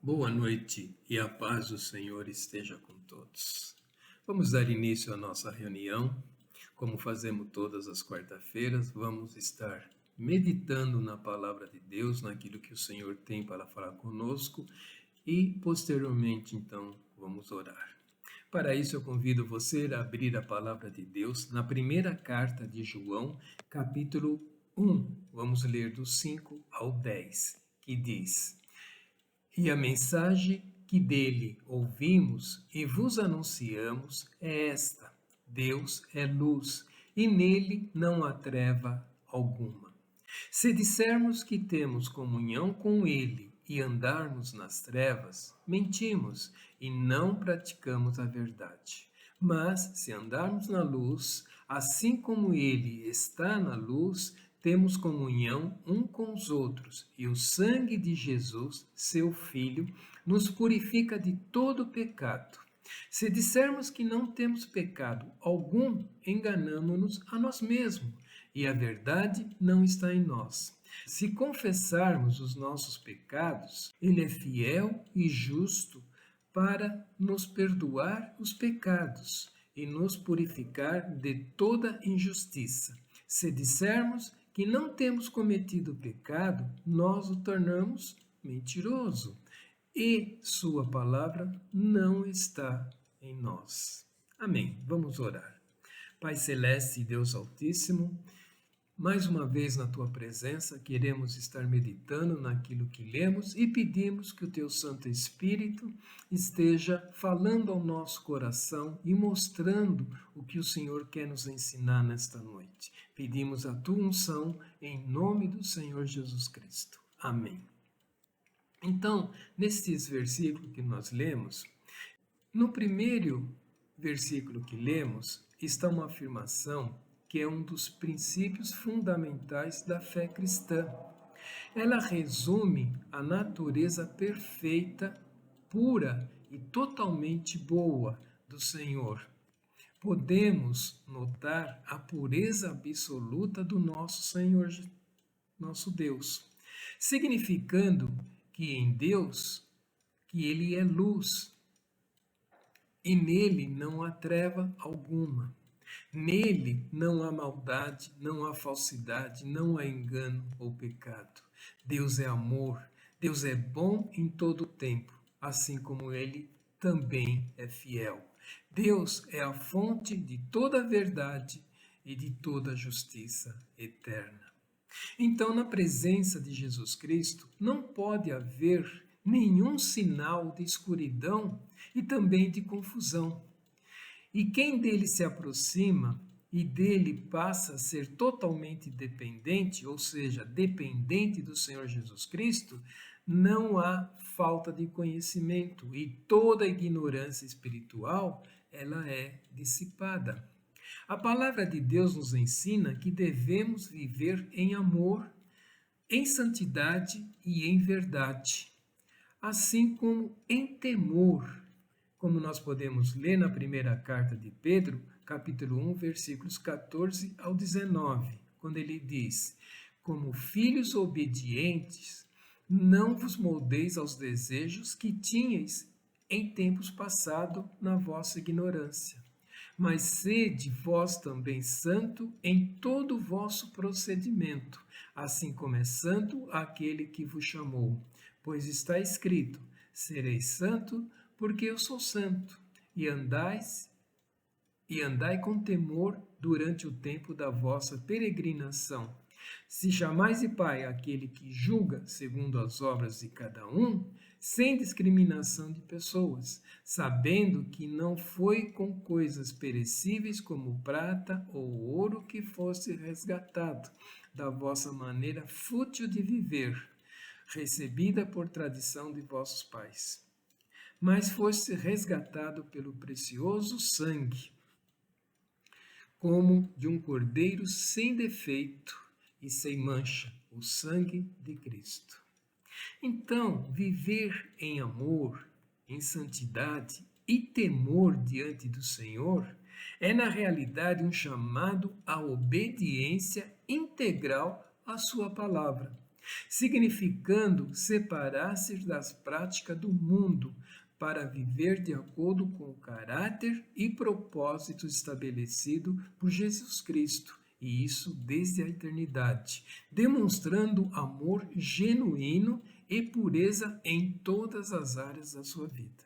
Boa noite e a paz do Senhor esteja com todos. Vamos dar início à nossa reunião. Como fazemos todas as quarta-feiras, vamos estar meditando na palavra de Deus, naquilo que o Senhor tem para falar conosco e, posteriormente, então, vamos orar. Para isso, eu convido você a abrir a palavra de Deus na primeira carta de João, capítulo 1. Vamos ler do 5 ao 10, que diz: E a mensagem que dele ouvimos e vos anunciamos é esta: Deus é luz, e nele não há treva alguma. Se dissermos que temos comunhão com ele e andarmos nas trevas, mentimos e não praticamos a verdade. Mas, se andarmos na luz, assim como ele está na luz, temos comunhão um com os outros, e o sangue de Jesus, seu Filho, nos purifica de todo pecado. Se dissermos que não temos pecado algum, enganamo-nos a nós mesmos, e a verdade não está em nós. Se confessarmos os nossos pecados, ele é fiel e justo para nos perdoar os pecados e nos purificar de toda injustiça. Se dissermos que não temos cometido pecado, nós o tornamos mentiroso e sua palavra não está em nós. Amém. Vamos orar. Pai Celeste e Deus Altíssimo, mais uma vez na tua presença, queremos estar meditando naquilo que lemos e pedimos que o teu Santo Espírito esteja falando ao nosso coração e mostrando o que o Senhor quer nos ensinar nesta noite. Pedimos a tua unção em nome do Senhor Jesus Cristo. Amém. Então, nestes versículos que nós lemos, no primeiro versículo que lemos está uma afirmação que é um dos princípios fundamentais da fé cristã. Ela resume a natureza perfeita, pura e totalmente boa do Senhor. Podemos notar a pureza absoluta do nosso Senhor, nosso Deus, significando que em Deus, que Ele é luz, e nele não há treva alguma. Nele não há maldade, não há falsidade, não há engano ou pecado. Deus é amor, Deus é bom em todo o tempo, assim como Ele também é fiel. Deus é a fonte de toda a verdade e de toda a justiça eterna. Então, na presença de Jesus Cristo, não pode haver nenhum sinal de escuridão e também de confusão. E quem dele se aproxima e dele passa a ser totalmente dependente, ou seja, dependente do Senhor Jesus Cristo, não há falta de conhecimento e toda a ignorância espiritual, ela é dissipada. A palavra de Deus nos ensina que devemos viver em amor, em santidade e em verdade, assim como em temor, como nós podemos ler na primeira carta de Pedro, capítulo 1, versículos 14 ao 19, quando ele diz: Como filhos obedientes, não vos moldeis aos desejos que tinhais em tempos passados na vossa ignorância, mas sede vós também santo em todo o vosso procedimento, assim como é santo aquele que vos chamou. Pois está escrito: Sereis santo, porque eu sou santo, e andai com temor durante o tempo da vossa peregrinação. Se chamais de Pai aquele que julga segundo as obras de cada um, sem discriminação de pessoas, sabendo que não foi com coisas perecíveis como prata ou ouro que fosse resgatado da vossa maneira fútil de viver, recebida por tradição de vossos pais, mas fosse resgatado pelo precioso sangue, como de um cordeiro sem defeito e sem mancha, o sangue de Cristo. Então, viver em amor, em santidade e temor diante do Senhor é, na realidade, um chamado à obediência integral à sua palavra. significando separar-se das práticas do mundo para viver de acordo com o caráter e propósito estabelecido por Jesus Cristo, e isso desde a eternidade, demonstrando amor genuíno e pureza em todas as áreas da sua vida.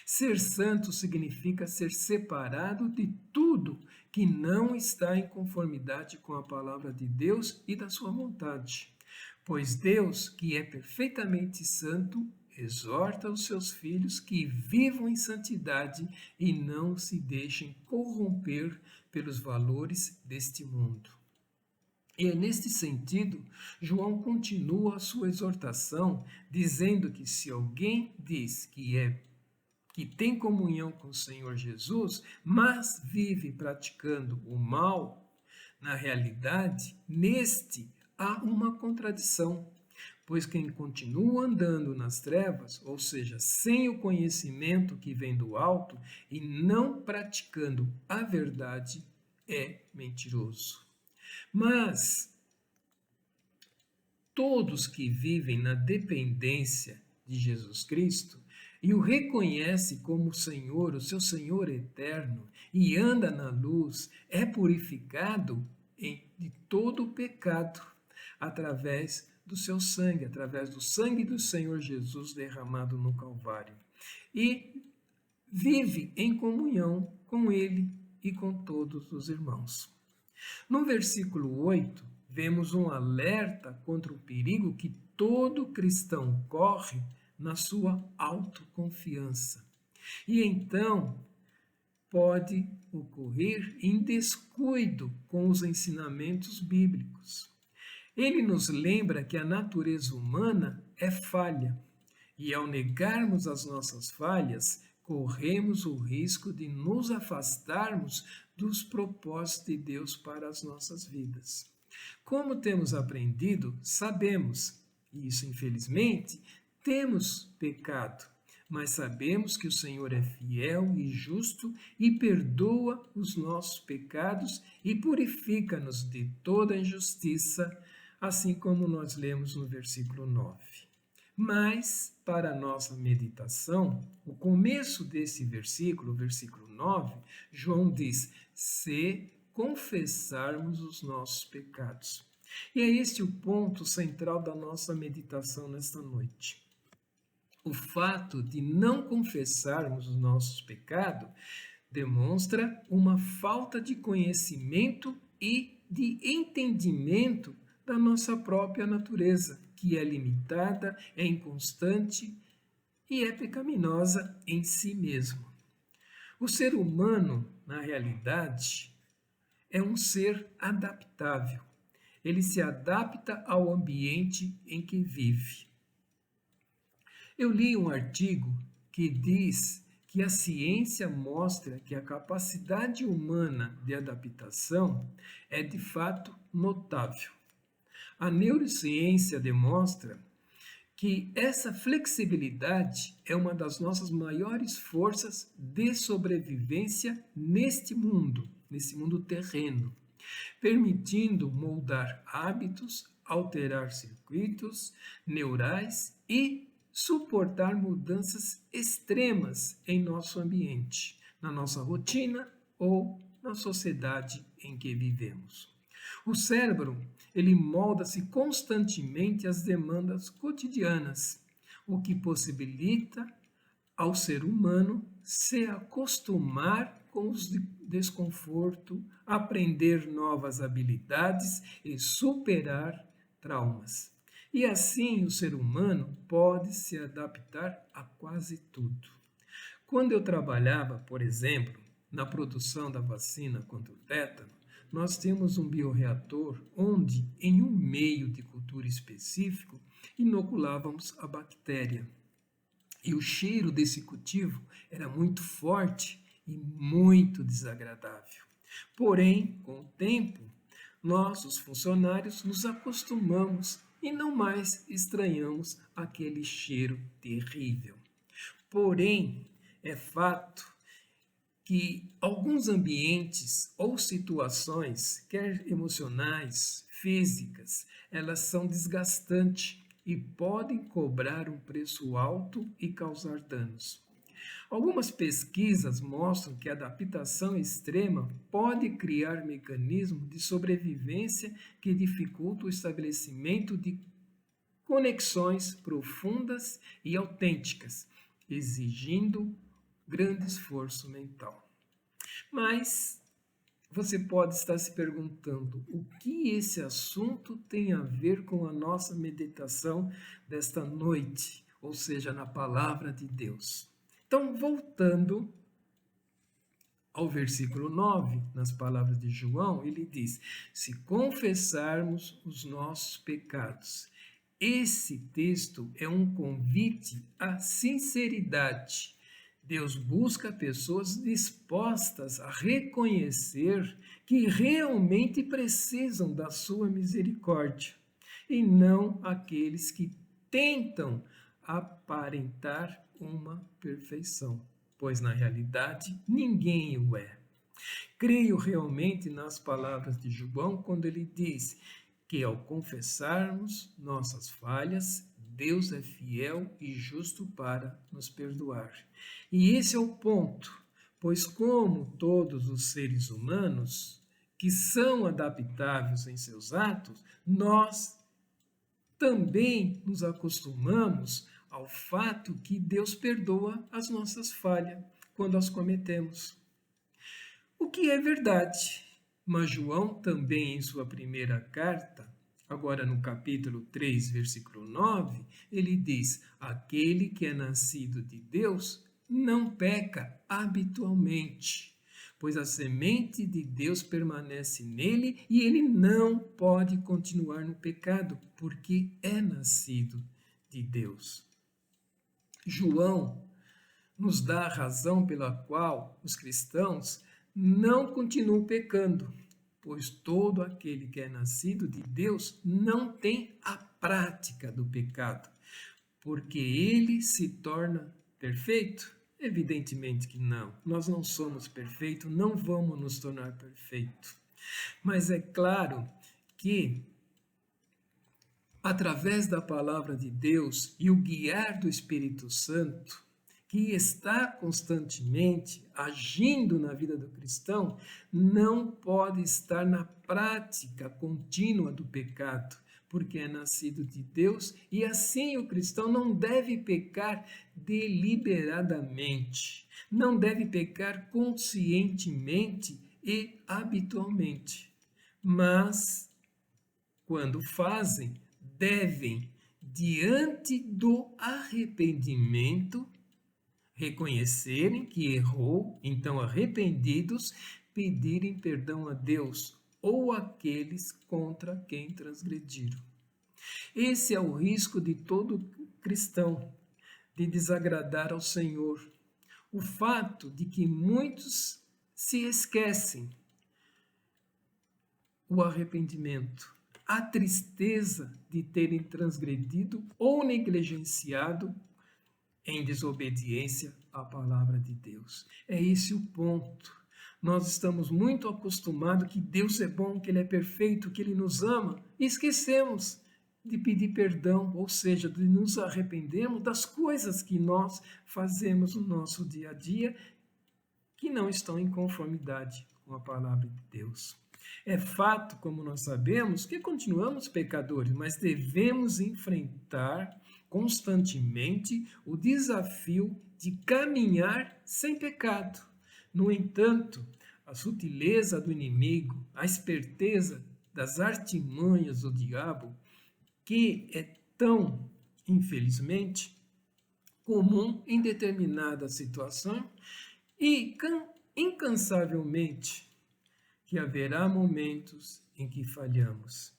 Ser santo significa ser separado de tudo que não está em conformidade com a palavra de Deus e da sua vontade. Pois Deus, que é perfeitamente santo, exorta os seus filhos que vivam em santidade e não se deixem corromper pelos valores deste mundo. E é neste sentido, João continua a sua exortação, dizendo que se alguém diz que tem comunhão com o Senhor Jesus, mas vive praticando o mal, na realidade, neste há uma contradição, pois quem continua andando nas trevas, ou seja, sem o conhecimento que vem do alto e não praticando a verdade, é mentiroso. Mas todos que vivem na dependência de Jesus Cristo e o reconhece como Senhor, o seu Senhor eterno, e anda na luz, é purificado de todo o pecado através do seu sangue, através do sangue do Senhor Jesus derramado no Calvário. E vive em comunhão com Ele e com todos os irmãos. No versículo 8, vemos um alerta contra o perigo que todo cristão corre na sua autoconfiança. E então pode ocorrer em descuido com os ensinamentos bíblicos. Ele nos lembra que a natureza humana é falha, e ao negarmos as nossas falhas, corremos o risco de nos afastarmos dos propósitos de Deus para as nossas vidas. Como temos aprendido, sabemos, e isso infelizmente, temos pecado, mas sabemos que o Senhor é fiel e justo e perdoa os nossos pecados e purifica-nos de toda injustiça, assim como nós lemos no versículo 9. Mas, para a nossa meditação, o começo desse versículo, versículo 9, João diz: se confessarmos os nossos pecados. E é este o ponto central da nossa meditação nesta noite. O fato de não confessarmos os nossos pecados demonstra uma falta de conhecimento e de entendimento da nossa própria natureza, que é limitada, é inconstante e é pecaminosa em si mesmo. O ser humano, na realidade, é um ser adaptável. Ele se adapta ao ambiente em que vive. Eu li um artigo que diz que a ciência mostra que a capacidade humana de adaptação é de fato notável. A neurociência demonstra que essa flexibilidade é uma das nossas maiores forças de sobrevivência nesse mundo terreno, permitindo moldar hábitos, alterar circuitos neurais e suportar mudanças extremas em nosso ambiente, na nossa rotina ou na sociedade em que vivemos. O cérebro, ele molda-se constantemente às demandas cotidianas, o que possibilita ao ser humano se acostumar com os desconforto, aprender novas habilidades e superar traumas. E assim o ser humano pode se adaptar a quase tudo. Quando eu trabalhava, por exemplo, na produção da vacina contra o tétano, nós temos um bioreator onde, em um meio de cultura específico, inoculávamos a bactéria. E o cheiro desse cultivo era muito forte e muito desagradável. Porém, com o tempo, nós, os funcionários, nos acostumamos e não mais estranhamos aquele cheiro terrível. Porém, é fato que alguns ambientes ou situações, quer emocionais, físicas. Elas são desgastantes e podem cobrar um preço alto e causar danos. Algumas pesquisas mostram que a adaptação extrema pode criar mecanismos de sobrevivência que dificultam o estabelecimento de conexões profundas e autênticas, exigindo grande esforço mental. Mas você pode estar se perguntando o que esse assunto tem a ver com a nossa meditação desta noite, ou seja, na palavra de Deus. Então, voltando ao versículo 9, nas palavras de João, ele diz: se confessarmos os nossos pecados. Esse texto é um convite à sinceridade. Deus busca pessoas dispostas a reconhecer que realmente precisam da sua misericórdia, e não aqueles que tentam aparentar uma perfeição, pois na realidade ninguém o é. Creio realmente nas palavras de João quando ele diz que ao confessarmos nossas falhas, Deus é fiel e justo para nos perdoar. E esse é o ponto, pois como todos os seres humanos que são adaptáveis em seus atos, nós também nos acostumamos ao fato que Deus perdoa as nossas falhas quando as cometemos. O que é verdade, mas João também em sua primeira carta, agora no capítulo 3, versículo 9, ele diz: aquele que é nascido de Deus não peca habitualmente, pois a semente de Deus permanece nele e ele não pode continuar no pecado, porque é nascido de Deus. João nos dá a razão pela qual os cristãos não continuam pecando, pois todo aquele que é nascido de Deus não tem a prática do pecado, porque ele se torna perfeito? Evidentemente que não. Nós não somos perfeitos, não vamos nos tornar perfeitos. Mas é claro que através da palavra de Deus e o guiar do Espírito Santo, que está constantemente agindo na vida do cristão, não pode estar na prática contínua do pecado, porque é nascido de Deus e assim o cristão não deve pecar deliberadamente, não deve pecar conscientemente e habitualmente, mas quando fazem, devem, diante do arrependimento, reconhecerem que errou, então arrependidos, pedirem perdão a Deus ou àqueles contra quem transgrediram. Esse é o risco de todo cristão, de desagradar ao Senhor. O fato de que muitos se esquecem o arrependimento, a tristeza de terem transgredido ou negligenciado em desobediência à palavra de Deus. É esse o ponto. Nós estamos muito acostumados que Deus é bom, que Ele é perfeito, que Ele nos ama, e esquecemos de pedir perdão, ou seja, de nos arrependermos das coisas que nós fazemos no nosso dia a dia que não estão em conformidade com a palavra de Deus. É fato, como nós sabemos, que continuamos pecadores, mas devemos enfrentar constantemente o desafio de caminhar sem pecado. No entanto, a sutileza do inimigo, a esperteza das artimanhas do diabo, que é tão, infelizmente, comum em determinada situação e incansavelmente que haverá momentos em que falhamos.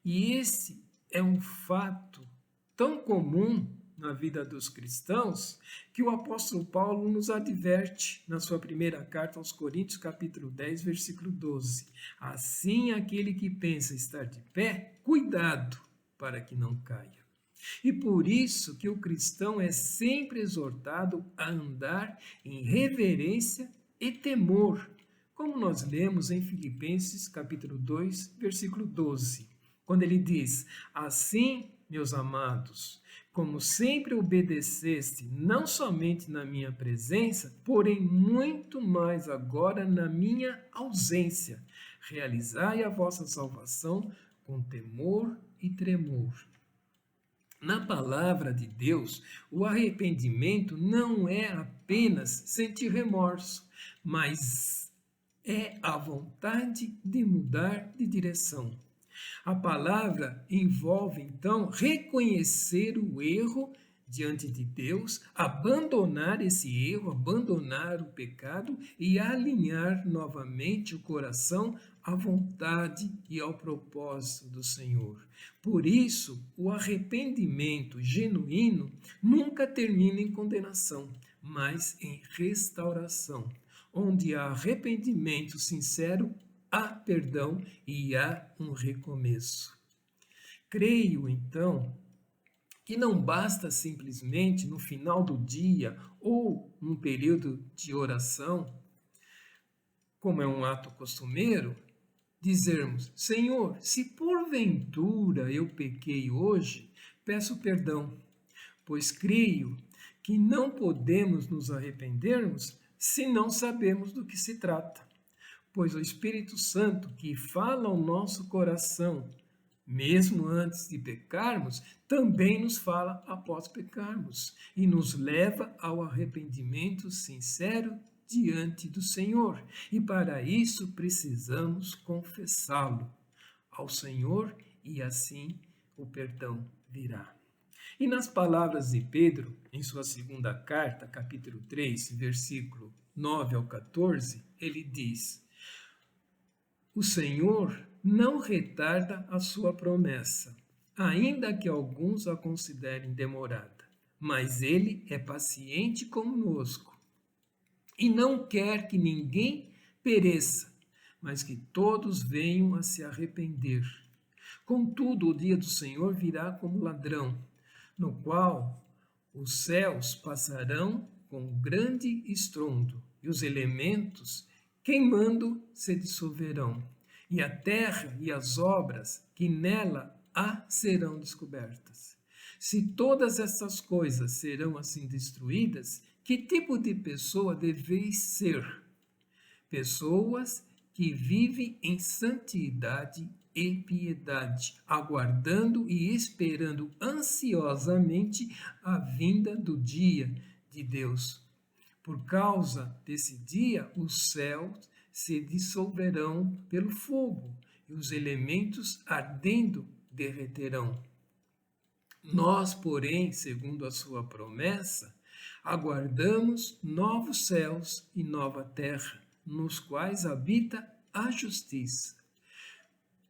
E esse é um fato tão comum na vida dos cristãos que o apóstolo Paulo nos adverte na sua primeira carta aos Coríntios, capítulo 10, versículo 12. Assim, aquele que pensa estar de pé, cuidado para que não caia. E por isso que o cristão é sempre exortado a andar em reverência e temor, como nós lemos em Filipenses capítulo 2, versículo 12, quando ele diz: assim, meus amados, como sempre obedeceste, não somente na minha presença, porém muito mais agora na minha ausência, realizai a vossa salvação com temor e tremor. Na palavra de Deus, o arrependimento não é apenas sentir remorso, mas é a vontade de mudar de direção. A palavra envolve, então, reconhecer o erro diante de Deus, abandonar esse erro, abandonar o pecado e alinhar novamente o coração à vontade e ao propósito do Senhor. Por isso, o arrependimento genuíno nunca termina em condenação, mas em restauração, onde há arrependimento sincero, há perdão e há um recomeço. Creio, então, que não basta simplesmente no final do dia ou num período de oração, como é um ato costumeiro, dizermos: Senhor, se porventura eu pequei hoje, peço perdão, pois creio que não podemos nos arrependermos se não sabemos do que se trata. Pois o Espírito Santo, que fala ao nosso coração, mesmo antes de pecarmos, também nos fala após pecarmos e nos leva ao arrependimento sincero diante do Senhor. E para isso precisamos confessá-lo ao Senhor e assim o perdão virá. E nas palavras de Pedro, em sua segunda carta, capítulo 3, versículo 9 ao 14, ele diz: o Senhor não retarda a sua promessa, ainda que alguns a considerem demorada, mas ele é paciente conosco e não quer que ninguém pereça, mas que todos venham a se arrepender. Contudo, o dia do Senhor virá como ladrão, no qual os céus passarão com grande estrondo e os elementos queimando se dissolverão, e a terra e as obras que nela há serão descobertas. Se todas estas coisas serão assim destruídas, que tipo de pessoa deveis ser? Pessoas que vivem em santidade e piedade, aguardando e esperando ansiosamente a vinda do dia de Deus. Por causa desse dia, os céus se dissolverão pelo fogo e os elementos ardendo derreterão. Nós, porém, segundo a sua promessa, aguardamos novos céus e nova terra, nos quais habita a justiça.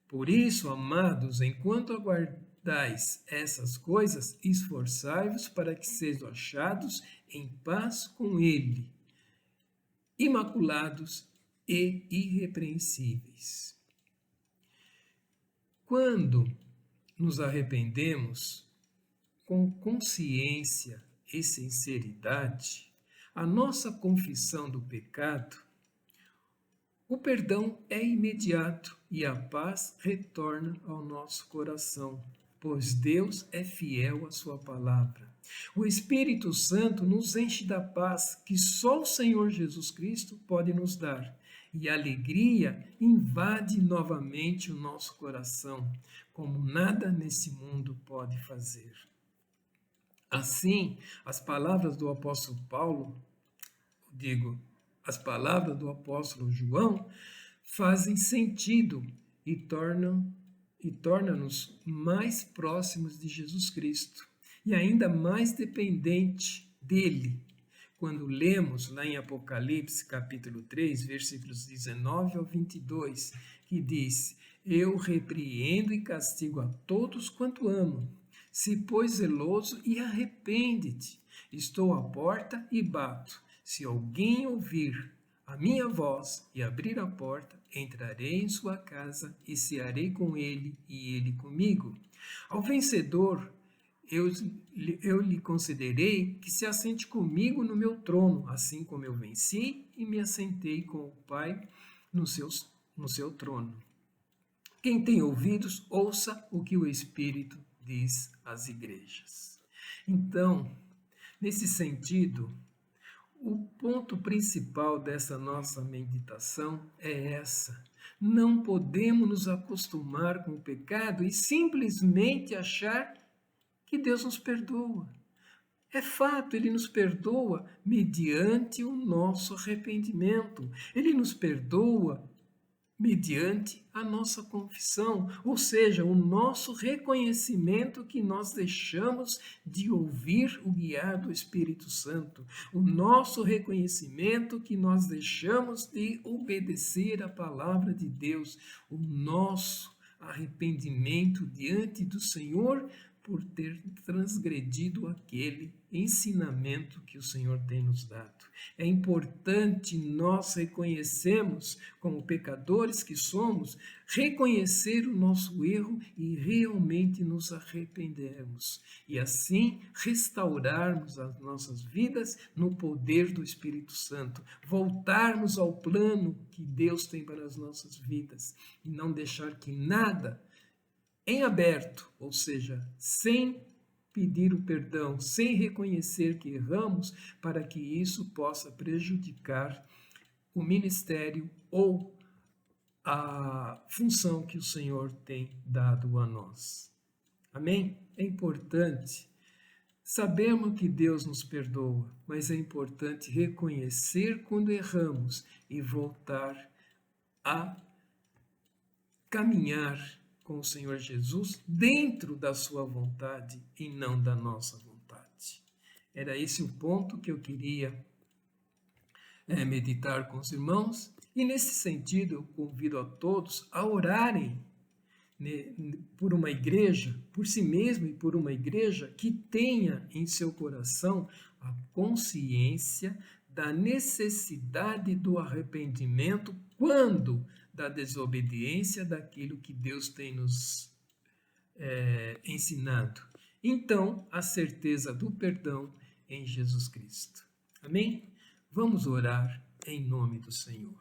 Por isso, amados, enquanto aguardais essas coisas, esforçai-vos para que sejam achados em paz com Ele, imaculados e irrepreensíveis. Quando nos arrependemos com consciência e sinceridade, a nossa confissão do pecado, o perdão é imediato e a paz retorna ao nosso coração, pois Deus é fiel à sua palavra. O Espírito Santo nos enche da paz que só o Senhor Jesus Cristo pode nos dar, e a alegria invade novamente o nosso coração, como nada nesse mundo pode fazer. Assim, as palavras do apóstolo Paulo, as palavras do apóstolo João, fazem sentido e torna-nos mais próximos de Jesus Cristo e ainda mais dependente dele. Quando lemos lá em Apocalipse, capítulo 3, versículos 19 ao 22, que diz: eu repreendo e castigo a todos quanto amo. Se, pois, zeloso e arrepende-te. Estou à porta e bato. Se alguém ouvir a minha voz e abrir a porta, entrarei em sua casa e cearei com ele e ele comigo. Ao vencedor, eu lhe concederei que se assente comigo no meu trono, assim como eu venci e me assentei com o Pai no seu trono. Quem tem ouvidos, ouça o que o Espírito diz às igrejas. Então, nesse sentido, o ponto principal dessa nossa meditação é essa. Não podemos nos acostumar com o pecado e simplesmente achar que Deus nos perdoa. É fato, Ele nos perdoa mediante o nosso arrependimento. Ele nos perdoa mediante a nossa confissão, ou seja, o nosso reconhecimento que nós deixamos de ouvir o guiar do Espírito Santo, o nosso reconhecimento que nós deixamos de obedecer a palavra de Deus, o nosso arrependimento diante do Senhor por ter transgredido aquele ensinamento que o Senhor tem nos dado. É importante nós reconhecermos, como pecadores que somos, reconhecer o nosso erro e realmente nos arrependermos. E assim restaurarmos as nossas vidas no poder do Espírito Santo. Voltarmos ao plano que Deus tem para as nossas vidas. E não deixar que nada em aberto, ou seja, sem pedir o perdão, sem reconhecer que erramos, para que isso possa prejudicar o ministério ou a função que o Senhor tem dado a nós. Amém? É importante sabermos que Deus nos perdoa, mas é importante reconhecer quando erramos e voltar a caminhar com o Senhor Jesus dentro da sua vontade e não da nossa vontade. Era esse o ponto que eu queria meditar com os irmãos, e nesse sentido eu convido a todos a orarem por uma igreja, por si mesmo e por uma igreja que tenha em seu coração a consciência da necessidade do arrependimento quando da desobediência daquilo que Deus tem nos ensinado. Então, a certeza do perdão em Jesus Cristo. Amém? Vamos orar em nome do Senhor.